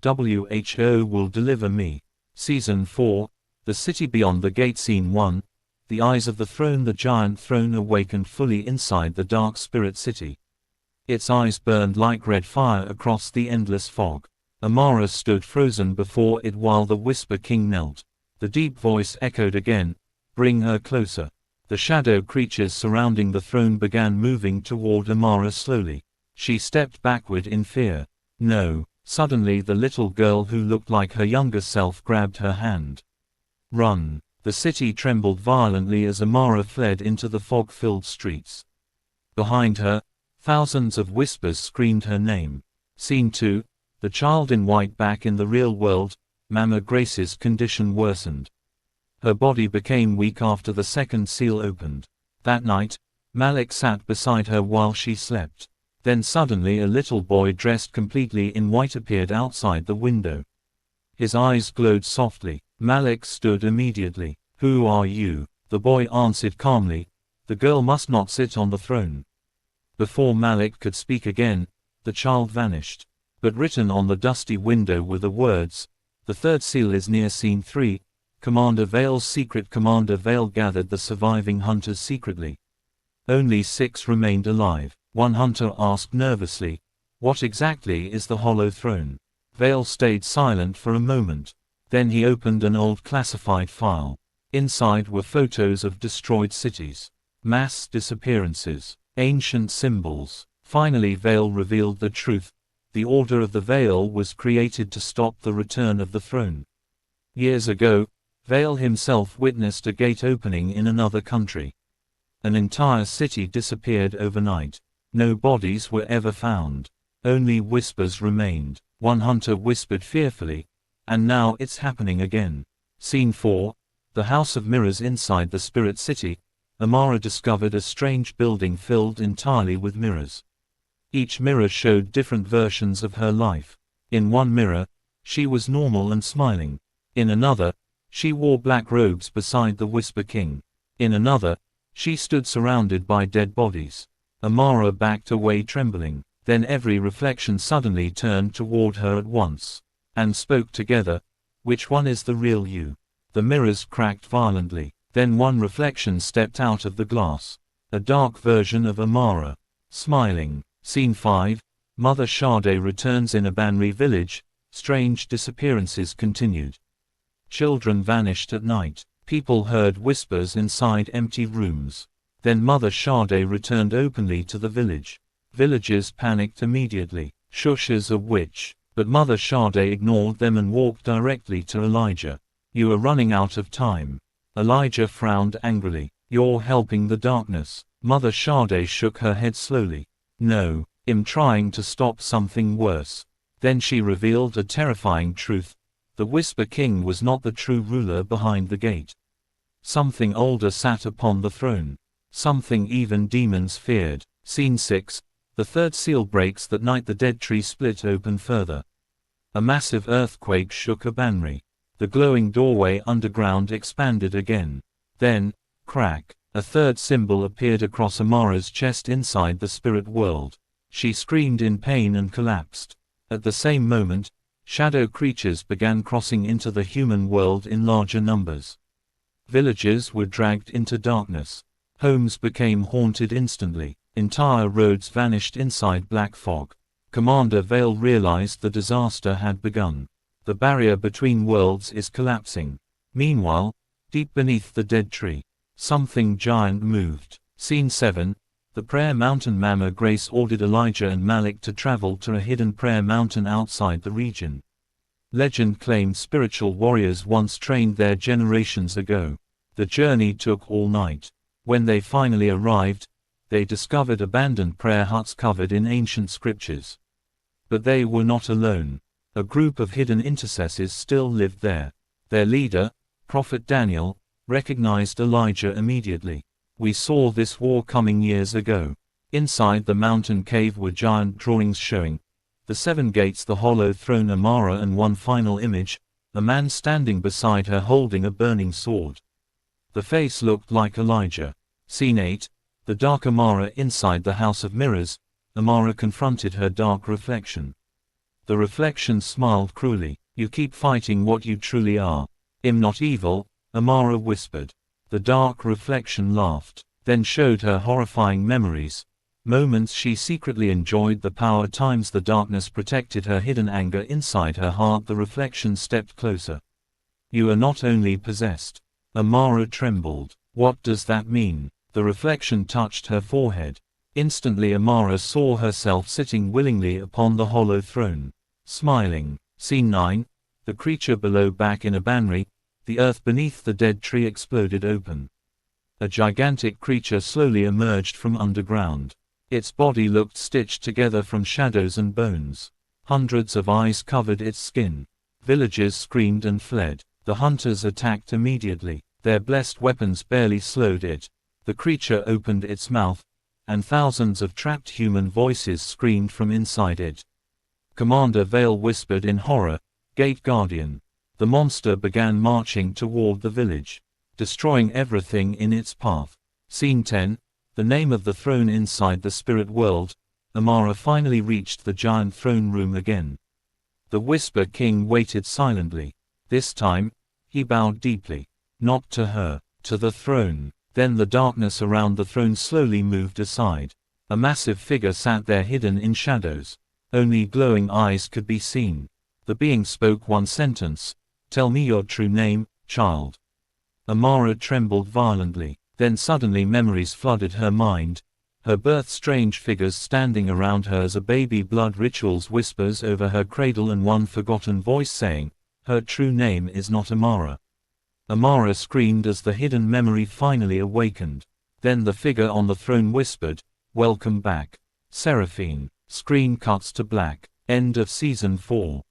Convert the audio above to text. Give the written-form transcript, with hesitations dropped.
WHO will deliver me. Season 4, The City Beyond the Gate. Scene 1, The eyes of the throne. The giant throne awakened fully inside the dark spirit city. Its eyes burned like red fire across the endless fog. Amara stood frozen before it while the Whisper King knelt. The deep voice echoed again, "Bring her closer." The shadow creatures surrounding the throne began moving toward Amara slowly. She stepped backward in fear. No. Suddenly the little girl who looked like her younger self grabbed her hand. "Run!" The city trembled violently as Amara fled into the fog-filled streets. Behind her, thousands of whispers screamed her name. Scene 2, The Child in White. Back in the real world, Mama Grace's condition worsened. Her body became weak after the second seal opened. That night, Malik sat beside her while she slept. Then suddenly a little boy dressed completely in white appeared outside the window. His eyes glowed softly. Malik stood immediately. "Who are you?" The boy answered calmly. "The girl must not sit on the throne." Before Malik could speak again, the child vanished. But written on the dusty window were the words, "The third seal is near." Scene 3, Commander Vale's secret. Commander Vale gathered the surviving hunters secretly. Only 6 remained alive. One hunter asked nervously, "What exactly is the Hollow Throne?" Vale stayed silent for a moment. Then he opened an old classified file. Inside were photos of destroyed cities, mass disappearances, ancient symbols. Finally Vale revealed the truth. The Order of the Veil was created to stop the return of the throne. Years ago, Vale himself witnessed a gate opening in another country. An entire city disappeared overnight. No bodies were ever found. Only whispers remained. One hunter whispered fearfully, "And now it's happening again." Scene 4, The House of Mirrors. Inside the Spirit City, Amara discovered a strange building filled entirely with mirrors. Each mirror showed different versions of her life. In one mirror, she was normal and smiling. In another, she wore black robes beside the Whisper King. In another, she stood surrounded by dead bodies. Amara backed away trembling. Then every reflection suddenly turned toward her at once, and spoke together, "Which one is the real you?" The mirrors cracked violently. Then one reflection stepped out of the glass. A dark version of Amara, smiling. Scene 5, Mother Sade returns. In a Banri village, strange disappearances continued. Children vanished at night. People heard whispers inside empty rooms. Then Mother Sade returned openly to the village. Villagers panicked immediately. "Shush, is a witch." But Mother Sade ignored them and walked directly to Elijah. "You are running out of time." Elijah frowned angrily. "You're helping the darkness." Mother Sade shook her head slowly. "No, I'm trying to stop something worse." Then she revealed a terrifying truth. The Whisper King was not the true ruler behind the gate. Something older sat upon the throne. Something even demons feared. Scene 6, The third seal breaks. That night the dead tree split open further. A massive earthquake shook Abanri. The glowing doorway underground expanded again. Then, crack, a third symbol appeared across Amara's chest inside the spirit world. She screamed in pain and collapsed. At the same moment, shadow creatures began crossing into the human world in larger numbers. Villagers were dragged into darkness. Homes became haunted instantly. Entire roads vanished inside black fog. Commander Vale realized the disaster had begun. The barrier between worlds is collapsing. Meanwhile, deep beneath the dead tree, something giant moved. Scene 7, The Prayer Mountain. Mama Grace ordered Elijah and Malik to travel to a hidden prayer mountain outside the region. Legend claimed spiritual warriors once trained there generations ago. The journey took all night. When they finally arrived, they discovered abandoned prayer huts covered in ancient scriptures. But they were not alone. A group of hidden intercessors still lived there. Their leader, Prophet Daniel, recognized Elijah immediately. "We saw this war coming years ago." Inside the mountain cave were giant drawings showing the 7 gates, the hollow throne, Amara, and one final image, a man standing beside her holding a burning sword. The face looked like Elijah. Scene 8, The dark Amara. Inside the House of Mirrors, Amara confronted her dark reflection. The reflection smiled cruelly. You keep fighting what you truly are. I'm not evil, Amara whispered. The dark reflection laughed, then showed her horrifying memories. Moments she secretly enjoyed the power times the darkness protected her hidden anger inside her heart. The reflection stepped closer. You are not only possessed. Amara trembled. What does that mean? The reflection touched her forehead. Instantly Amara saw herself sitting willingly upon the hollow throne, smiling. Scene 9. The creature below. Back in Abanri, the earth beneath the dead tree exploded open. A gigantic creature slowly emerged from underground. Its body looked stitched together from shadows and bones. Hundreds of eyes covered its skin. Villagers screamed and fled. The hunters attacked immediately. Their blessed weapons barely slowed it. The creature opened its mouth, and thousands of trapped human voices screamed from inside it. Commander Vale whispered in horror, Gate Guardian. The monster began marching toward the village, destroying everything in its path. Scene 10. The name of the throne inside the spirit world. Amara finally reached the giant throne room again. The Whisper King waited silently. This time, he bowed deeply. Not to her, to the throne. Then the darkness around the throne slowly moved aside. A massive figure sat there hidden in shadows. Only glowing eyes could be seen. The being spoke one sentence. Tell me your true name, child. Amara trembled violently. Then suddenly memories flooded her mind. Her birth, strange figures standing around her as a baby, blood rituals, whispers over her cradle, and one forgotten voice saying, her true name is not Amara. Amara screamed as the hidden memory finally awakened. Then the figure on the throne whispered, welcome back, Seraphine. Screen cuts to black. End of Season 4.